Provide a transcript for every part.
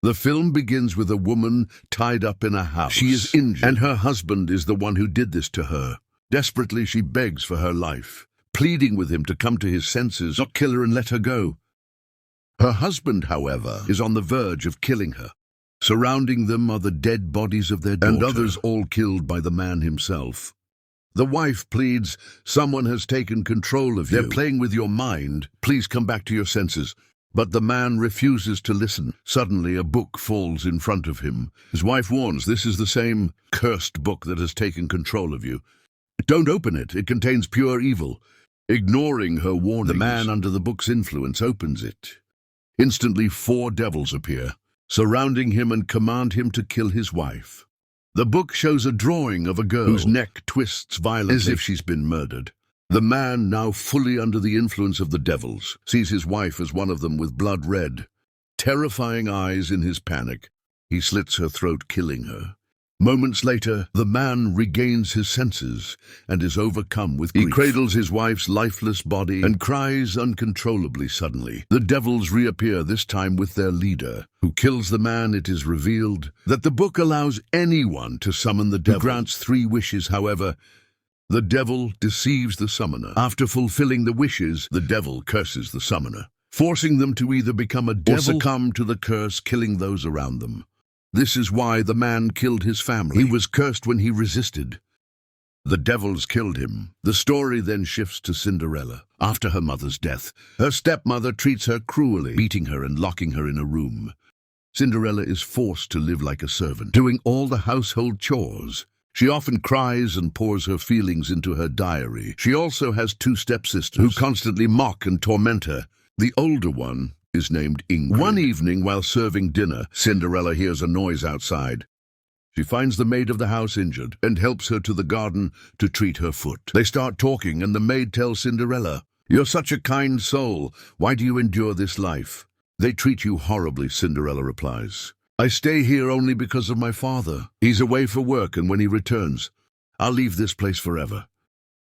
The film begins with a woman tied up in a house. She is injured, and her husband is the one who did this to her. Desperately, she begs for her life, pleading with him to come to his senses, not kill her and let her go. Her husband, however, is on the verge of killing her. Surrounding them are the dead bodies of their daughter, and others all killed by the man himself. The wife pleads, "Someone has taken control of you. They're playing with your mind. Please come back to your senses." But the man refuses to listen. Suddenly, a book falls in front of him. His wife warns, "This is the same cursed book that has taken control of you. Don't open it. It contains pure evil." Ignoring her warnings, the man under the book's influence opens it. Instantly, 4 devils appear, surrounding him and command him to kill his wife. The book shows a drawing of a girl whose neck twists violently as if she's been murdered. The man, now fully under the influence of the devils, sees his wife as one of them with blood red. Terrifying eyes in his panic, he slits her throat, killing her. Moments later, the man regains his senses and is overcome with grief. He cradles his wife's lifeless body and cries uncontrollably. Suddenly, the devils reappear, this time with their leader, who kills the man. It is revealed that the book allows anyone to summon the devil. It grants 3 wishes, however. The devil deceives the summoner. After fulfilling the wishes, the devil curses the summoner, forcing them to either become a devil or succumb to the curse, killing those around them. This is why the man killed his family. He was cursed when he resisted. The devils killed him. The story then shifts to Cinderella. After her mother's death, her stepmother treats her cruelly, beating her and locking her in a room. Cinderella is forced to live like a servant, doing all the household chores. She often cries and pours her feelings into her diary. She also has 2 stepsisters who constantly mock and torment her. The older one is named Ingrid. One evening, while serving dinner, Cinderella hears a noise outside. She finds the maid of the house injured and helps her to the garden to treat her foot. They start talking, and the maid tells Cinderella, "You're such a kind soul. Why do you endure this life?" "They treat you horribly," Cinderella replies. "I stay here only because of my father. He's away for work, and when he returns, I'll leave this place forever."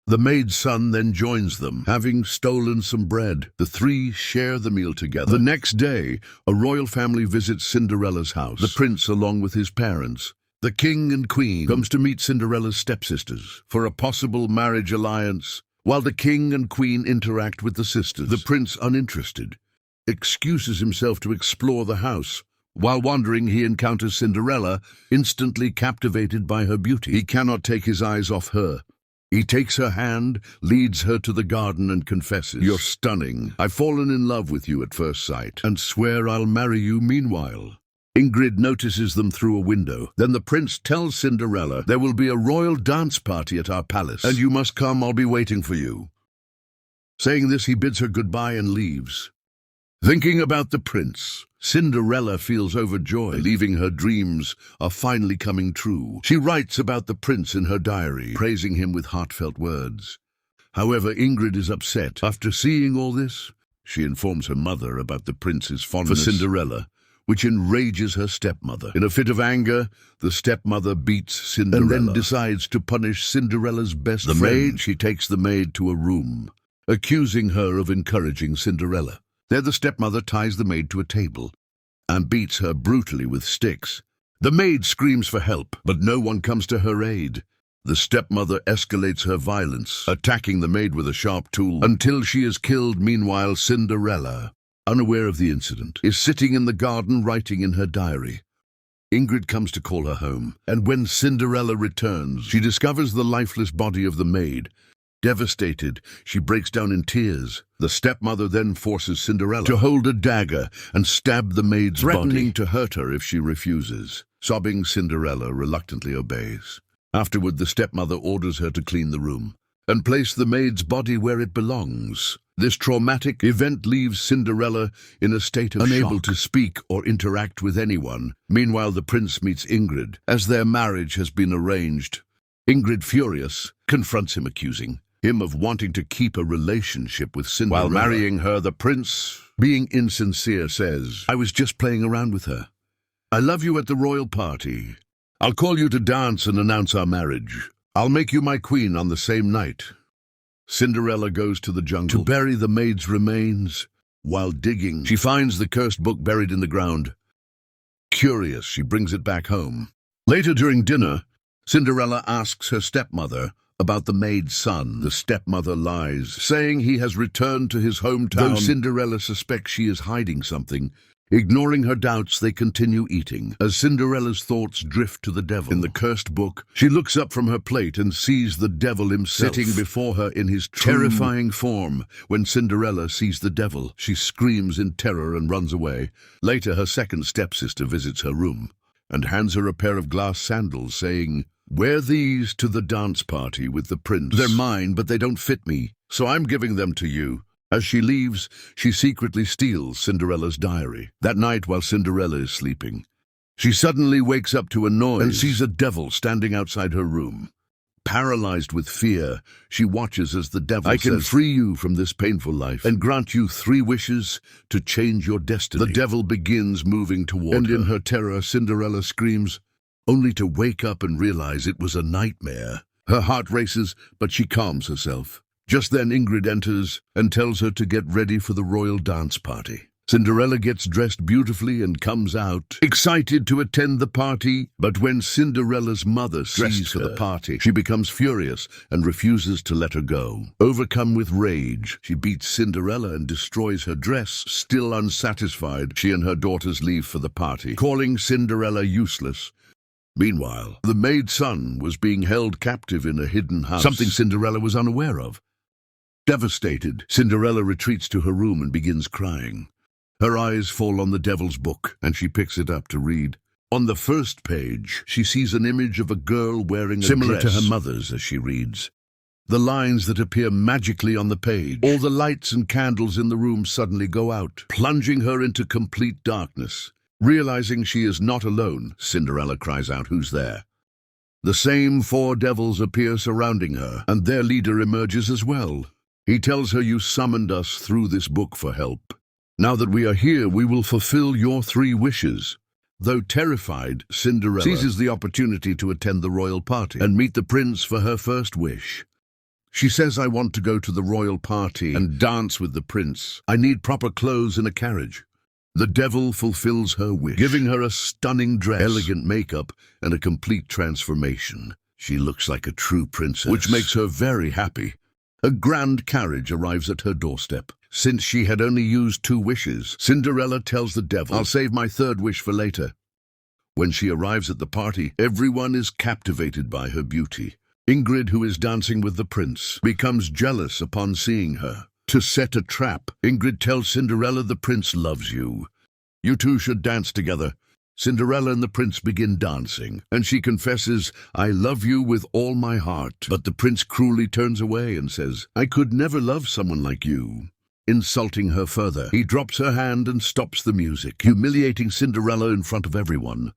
The maid's son then joins them, having stolen some bread. The 3 share the meal together. The next day, a royal family visits Cinderella's house, the prince along with his parents. The king and queen comes to meet Cinderella's stepsisters for a possible marriage alliance. While the king and queen interact with the sisters, the prince, uninterested, excuses himself to explore the house. While wandering, he encounters Cinderella, instantly captivated by her beauty. He cannot take his eyes off her. He takes her hand, leads her to the garden, and confesses, "You're stunning. I've fallen in love with you at first sight, and swear I'll marry you meanwhile." Ingrid notices them through a window. Then the prince tells Cinderella, "There will be a royal dance party at our palace, and you must come. I'll be waiting for you." Saying this, he bids her goodbye and leaves. Thinking about the prince, Cinderella feels overjoyed, believing her dreams are finally coming true. She writes about the prince in her diary, praising him with heartfelt words. However, Ingrid is upset. After seeing all this, she informs her mother about the prince's fondness for Cinderella, which enrages her stepmother. In a fit of anger, the stepmother beats Cinderella and then decides to punish Cinderella's best friend. The maid, she takes the maid to a room, accusing her of encouraging Cinderella. There the stepmother ties the maid to a table and beats her brutally with sticks. The maid screams for help, but no one comes to her aid. The stepmother escalates her violence, attacking the maid with a sharp tool until she is killed. Meanwhile, Cinderella, unaware of the incident, is sitting in the garden writing in her diary. Ingrid comes to call her home, and when Cinderella returns, she discovers the lifeless body of the maid. Devastated, she breaks down in tears. The stepmother then forces Cinderella to hold a dagger and stab the maid's body, threatening to hurt her if she refuses. Sobbing, Cinderella reluctantly obeys. Afterward, the stepmother orders her to clean the room and place the maid's body where it belongs. This traumatic event leaves Cinderella in a state of unable to speak or interact with anyone. Meanwhile, the prince meets Ingrid, as their marriage has been arranged. Ingrid, furious, confronts him, accusing him of wanting to keep a relationship with Cinderella. While marrying her, the prince, being insincere, says, "I was just playing around with her. I love you at the royal party. I'll call you to dance and announce our marriage. I'll make you my queen on the same night." Cinderella goes to the jungle to bury the maid's remains. While digging, she finds the cursed book buried in the ground. Curious, she brings it back home. Later during dinner, Cinderella asks her stepmother about the maid's son. The stepmother lies, saying he has returned to his hometown. Though Cinderella suspects she is hiding something, ignoring her doubts, they continue eating. As Cinderella's thoughts drift to the devil in the cursed book, she looks up from her plate and sees the devil himself sitting before her in his terrifying form. When Cinderella sees the devil, she screams in terror and runs away. Later, her second stepsister visits her room and hands her a pair of glass sandals, saying, "Wear these to the dance party with the prince. They're mine, but they don't fit me, so I'm giving them to you." As she leaves, she secretly steals Cinderella's diary. That night, while Cinderella is sleeping, she suddenly wakes up to a noise and sees a devil standing outside her room. Paralyzed with fear, she watches as the devil says, "I can free you from this painful life and grant you 3 wishes to change your destiny." The devil begins moving toward her, and in her terror, Cinderella screams, only to wake up and realize it was a nightmare. Her heart races, but she calms herself. Just then, Ingrid enters and tells her to get ready for the royal dance party. Cinderella gets dressed beautifully and comes out, excited to attend the party. But when Cinderella's mother sees her for the party, she becomes furious and refuses to let her go. Overcome with rage, she beats Cinderella and destroys her dress. Still unsatisfied, she and her daughters leave for the party, calling Cinderella useless. Meanwhile, the maid's son was being held captive in a hidden house, something Cinderella was unaware of. Devastated, Cinderella retreats to her room and begins crying. Her eyes fall on the devil's book, and she picks it up to read. On the first page, she sees an image of a girl wearing a similar to her mother's as she reads. The lines that appear magically on the page. All the lights and candles in the room suddenly go out, plunging her into complete darkness. Realizing she is not alone, Cinderella cries out, "Who's there?" The same 4 devils appear surrounding her, and their leader emerges as well. He tells her, "You summoned us through this book for help. Now that we are here, we will fulfill your 3 wishes. Though terrified, Cinderella seizes the opportunity to attend the royal party and meet the prince for her first wish. She says, "I want to go to the royal party and dance with the prince. I need proper clothes and a carriage." The devil fulfills her wish, giving her a stunning dress, elegant makeup, and a complete transformation. She looks like a true princess, which makes her very happy. A grand carriage arrives at her doorstep. Since she had only used 2 wishes, Cinderella tells the devil, "I'll save my 3rd wish for later." When she arrives at the party, everyone is captivated by her beauty. Ingrid, who is dancing with the prince, becomes jealous upon seeing her. To set a trap, Ingrid tells Cinderella, "The prince loves you. You two should dance together." Cinderella and the prince begin dancing, and she confesses, "I love you with all my heart." But the prince cruelly turns away and says, "I could never love someone like you." Insulting her further, he drops her hand and stops the music, humiliating Cinderella in front of everyone.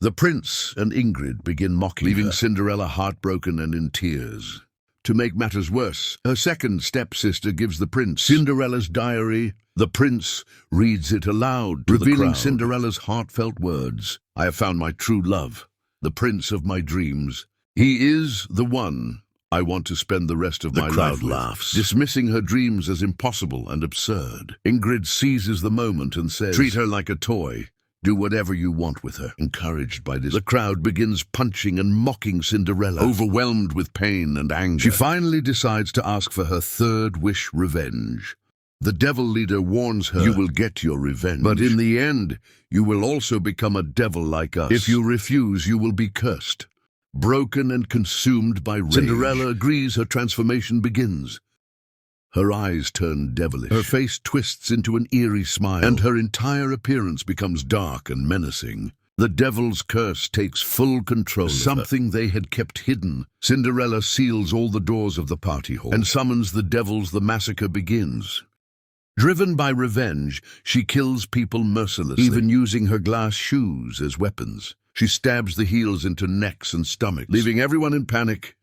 The prince and Ingrid begin mocking her, leaving Cinderella heartbroken and in tears. To make matters worse, her second stepsister gives the prince Cinderella's diary. The prince reads it aloud, revealing Cinderella's heartfelt words. "I have found my true love, the prince of my dreams. He is the one I want to spend the rest of my life with." The crowd laughs, dismissing her dreams as impossible and absurd. Ingrid seizes the moment and says, "Treat her like a toy. Do whatever you want with her." Encouraged by this, the crowd begins punching and mocking Cinderella, overwhelmed with pain and anger. She finally decides to ask for her 3rd wish, revenge. The devil leader warns her, "You will get your revenge, but in the end, you will also become a devil like us. If you refuse, you will be cursed." Broken and consumed by rage, Cinderella agrees. Her transformation begins. Her eyes turn devilish, her face twists into an eerie smile, and her entire appearance becomes dark and menacing. The devil's curse takes full control of her. Something they had kept hidden. Cinderella seals all the doors of the party hall and summons the devils. The massacre begins. Driven by revenge, she kills people mercilessly, even using her glass shoes as weapons. She stabs the heels into necks and stomachs, leaving everyone in panic.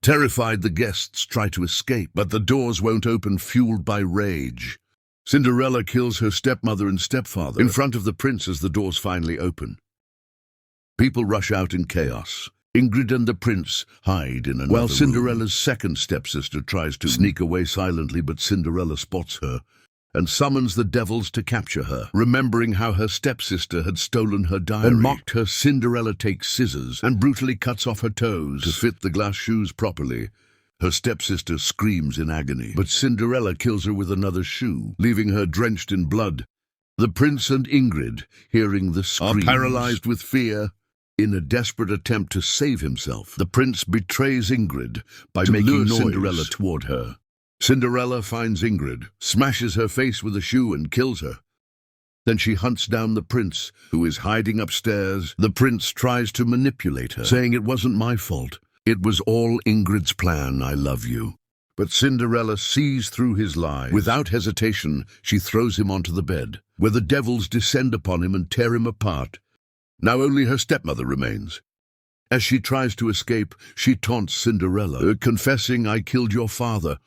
Terrified, the guests try to escape, but the doors won't open, fueled by rage. Cinderella kills her stepmother and stepfather in front of the prince as the doors finally open. People rush out in chaos. Ingrid and the prince hide in another room, while Cinderella's second stepsister tries to sneak away silently, but Cinderella spots her and summons the devils to capture her. Remembering how her stepsister had stolen her diary and mocked her, Cinderella takes scissors and brutally cuts off her toes to fit the glass shoes properly. Her stepsister screams in agony, but Cinderella kills her with another shoe, leaving her drenched in blood. The prince and Ingrid, hearing the screams, are paralyzed with fear. In a desperate attempt to save himself, the prince betrays Ingrid by making Cinderella toward her. Cinderella finds Ingrid, smashes her face with a shoe and kills her. Then she hunts down the prince, who is hiding upstairs. The prince tries to manipulate her, saying it wasn't my fault. It was all Ingrid's plan, I love you. But Cinderella sees through his lies. Without hesitation, she throws him onto the bed, where the devils descend upon him and tear him apart. Now only her stepmother remains. As she tries to escape, she taunts Cinderella, confessing, I killed your father.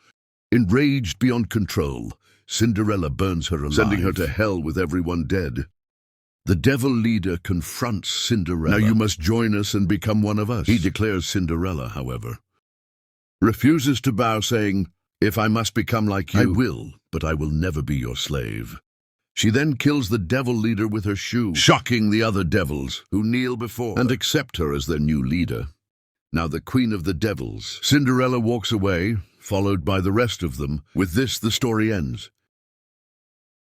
Enraged beyond control, Cinderella burns her alive, sending her to hell with everyone dead. The devil leader confronts Cinderella. Now you must join us and become one of us. He declares Cinderella, however, refuses to bow, saying, if I must become like you, I will, but I will never be your slave. She then kills the devil leader with her shoe, shocking the other devils, who kneel before her and accept her as their new leader. Now the queen of the devils, Cinderella, walks away, followed by the rest of them. With this, the story ends.